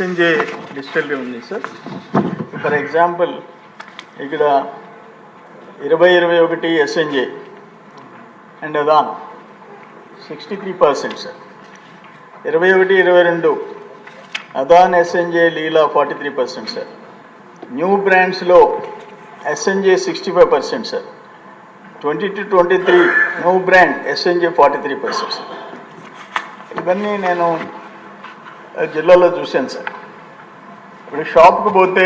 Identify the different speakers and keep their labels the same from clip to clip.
Speaker 1: SNJ digital ఉంది sir. For example ఇక్కడ 2021 SNJ and అదాన్ 63% సార్. 21-22 అదాన్ ఎస్ఎన్జే లీలా 43% సార్. న్యూ బ్రాండ్స్లో SNJ 65% sir. 22-23 new brand SNJ 43% sir. ఇవన్నీ నేను జిల్లాలో చూశాను సార్. ఇప్పుడు షాప్కి పోతే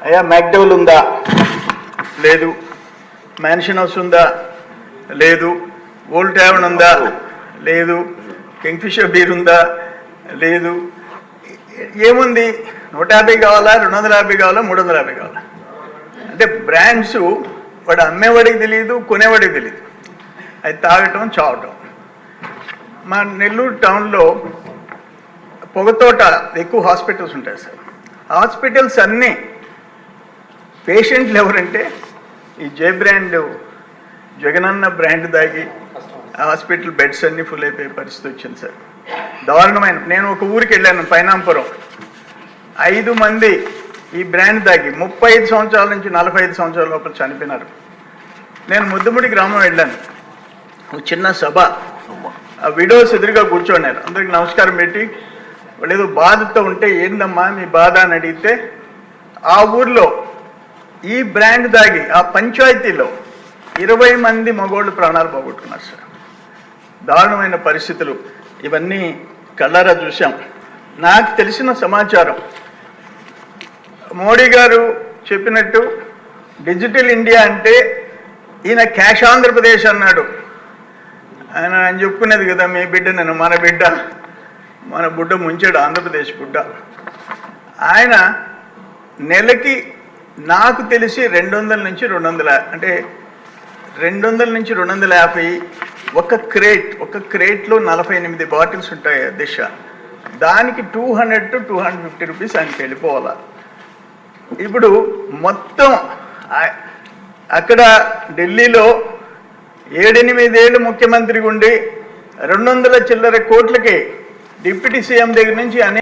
Speaker 1: అయ్యా మ్యాక్డెవల్ ఉందా, లేదు. మ్యాన్షన్ హౌస్ ఉందా, లేదు. ఓల్డ్ ట్యావెన్ ఉందా, లేదు. కింగ్ఫిషర్ బీర్ ఉందా, లేదు. ఏముంది? 150 కావాలా, 250 కావాలా, 350 కావాలా? అంటే బ్రాండ్స్ వాడు అమ్మేవాడికి తెలియదు, కొనేవాడికి తెలియదు. అది తాగటం, చావటం. మా నెల్లూరు టౌన్లో పొగతోట ఎక్కువ హాస్పిటల్స్ ఉంటాయి సార్. హాస్పిటల్స్ అన్నీ పేషెంట్లు ఎవరంటే ఈ జే బ్రాండ్, జగనన్న బ్రాండ్ దాగి హాస్పిటల్ బెడ్స్ అన్నీ ఫుల్ అయిపోయే పరిస్థితి వచ్చింది సార్. దారుణమైన. నేను ఒక ఊరికి వెళ్ళాను, పైనాంపురం. 5 మంది ఈ బ్రాండ్ దాగి 35 సంవత్సరాల నుంచి 45 సంవత్సరాల లోపల చనిపోయినారు. నేను ముద్దుముడి గ్రామం వెళ్ళాను. ఒక చిన్న సభ, ఆ విడోస్ ఎదురుగా కూర్చోన్నారు. అందరికి నమస్కారం పెట్టి వాళ్ళు ఏదో బాధతో ఉంటే ఏందమ్మా మీ బాధ అని అడిగితే ఆ ఊర్లో ఈ బ్రాండ్ దాగి ఆ పంచాయతీలో 20 మంది మగోళ్ళు ప్రాణాలు పోగొట్టుకున్నారు సార్. దారుణమైన పరిస్థితులు. ఇవన్నీ కళ్ళారా చూసాం. నాకు తెలిసిన సమాచారం మోడీ గారు చెప్పినట్టు డిజిటల్ ఇండియా అంటే ఈయన క్యాష్ ఆంధ్రప్రదేశ్ అన్నాడు. ఆయన చెప్పుకునేది కదా, మీ బిడ్డ నేను, మన బిడ్డ, మన బుడ్డ ముంచాడు ఆంధ్రప్రదేశ్ బుడ్డ. ఆయన నెలకి నాకు తెలిసి 200 నుంచి 200, అంటే 200 నుంచి 250 ఒక క్రేట్లో 48 బాటిల్స్ ఉంటాయి దిశ. దానికి 200 to 250 రూపీస్ ఆయనకి వెళ్ళిపోవాలా. ఇప్పుడు మొత్తం అక్కడ ఢిల్లీలో 7-8 ఏళ్ళు ముఖ్యమంత్రి ఉండి 200 చిల్లర కోట్లకి డిప్యూటీ సీఎం దగ్గర నుంచి